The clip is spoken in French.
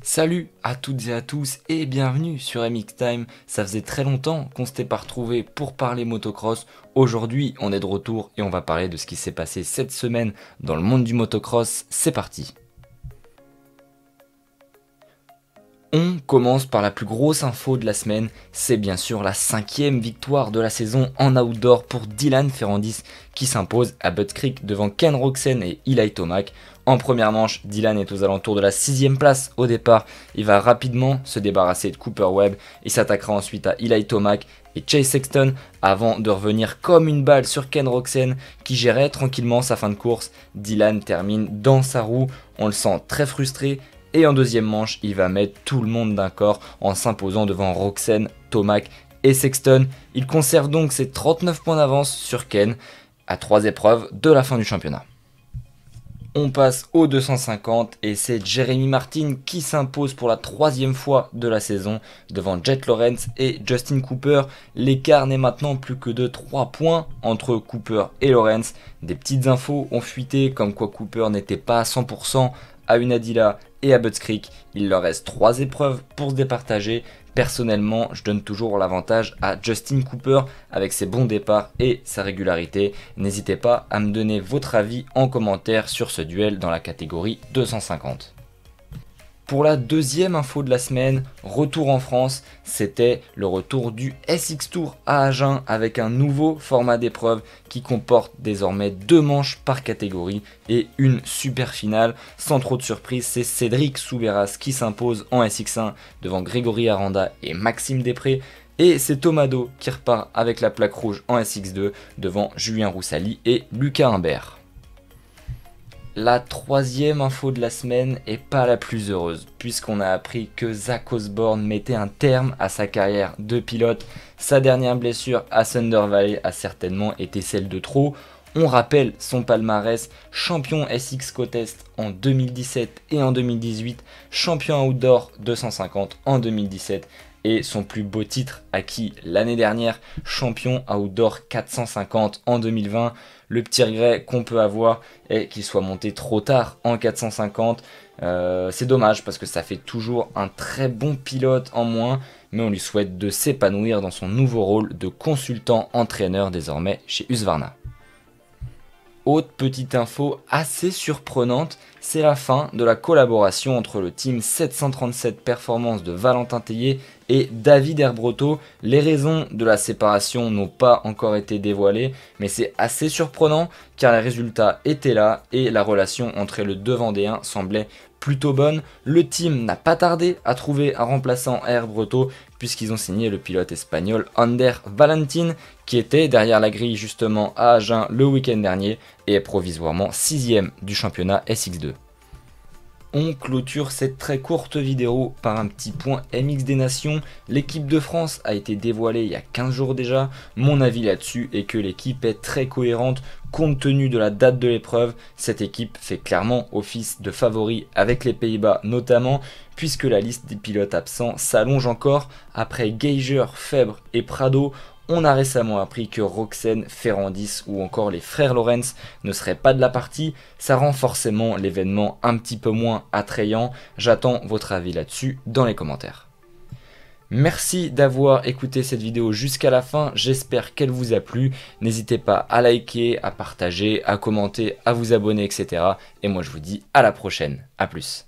Salut à toutes et à tous et bienvenue sur MX Time. Ça faisait très longtemps qu'on s'était pas retrouvé pour parler motocross. Aujourd'hui on est de retour et on va parler de ce qui s'est passé cette semaine dans le monde du motocross. C'est parti. On commence par la plus grosse info de la semaine, c'est bien sûr la 5e victoire de la saison en outdoor pour Dylan Ferrandis qui s'impose à Butts Creek devant Ken Roczen et Eli Tomac. En première manche, Dylan est aux alentours de la 6e place au départ, il va rapidement se débarrasser de Cooper Webb et s'attaquera ensuite à Eli Tomac et Chase Sexton avant de revenir comme une balle sur Ken Roczen qui gérait tranquillement sa fin de course. Dylan termine dans sa roue, on le sent très frustré. Et en deuxième manche, il va mettre tout le monde d'un corps en s'imposant devant Roczen, Tomac et Sexton. Il conserve donc ses 39 points d'avance sur Ken à 3 épreuves de la fin du championnat. On passe aux 250 et c'est Jeremy Martin qui s'impose pour la 3e fois de la saison devant Jet Lawrence et Justin Cooper. L'écart n'est maintenant plus que de 3 points entre Cooper et Lawrence. Des petites infos ont fuité comme quoi Cooper n'était pas à 100% à Unadilla et à Butts Creek. Il leur reste 3 épreuves pour se départager. Personnellement, je donne toujours l'avantage à Justin Cooper avec ses bons départs et sa régularité. N'hésitez pas à me donner votre avis en commentaire sur ce duel dans la catégorie 250. Pour la deuxième info de la semaine, retour en France, c'était le retour du SX Tour à Agen avec un nouveau format d'épreuve qui comporte désormais 2 manches par catégorie et une super finale. Sans trop de surprise, c'est Cédric Soubeyras qui s'impose en SX1 devant Grégory Aranda et Maxime Després. Et c'est Tomado qui repart avec la plaque rouge en SX2 devant Julien Roussali et Lucas Humbert. La 3e info de la semaine est pas la plus heureuse, puisqu'on a appris que Zach Osborne mettait un terme à sa carrière de pilote. Sa dernière blessure à Thunder Valley a certainement été celle de trop. On rappelle son palmarès, champion SX Côte Est en 2017 et en 2018, champion outdoor 250 en 2017 et son plus beau titre acquis l'année dernière, champion outdoor 450 en 2020. Le petit regret qu'on peut avoir est qu'il soit monté trop tard en 450. C'est dommage parce que ça fait toujours un très bon pilote en moins, mais on lui souhaite de s'épanouir dans son nouveau rôle de consultant-entraîneur désormais chez Husqvarna. Autre petite info assez surprenante, c'est la fin de la collaboration entre le team 737 Performance de Valentin Tellier et David Herbreto. Les raisons de la séparation n'ont pas encore été dévoilées, mais c'est assez surprenant car les résultats étaient là et la relation entre les deux Vendéens semblait plutôt bonne. Le team n'a pas tardé à trouver un remplaçant à Herbreto puisqu'ils ont signé le pilote espagnol Ander Valentin qui était derrière la grille justement à Agen le week-end dernier et est provisoirement 6e du championnat SX2. On clôture cette très courte vidéo par un petit point MX des Nations. L'équipe de France a été dévoilée il y a 15 jours déjà. Mon avis là-dessus est que l'équipe est très cohérente compte tenu de la date de l'épreuve. Cette équipe fait clairement office de favori avec les Pays-Bas notamment, puisque la liste des pilotes absents s'allonge encore. Après Geiger, Febvre et Prado, on a récemment appris que Roczen, Ferrandis ou encore les frères Lawrence ne seraient pas de la partie. Ça rend forcément l'événement un petit peu moins attrayant. J'attends votre avis là-dessus dans les commentaires. Merci d'avoir écouté cette vidéo jusqu'à la fin, j'espère qu'elle vous a plu. N'hésitez pas à liker, à partager, à commenter, à vous abonner, etc. Et moi je vous dis à la prochaine, à plus.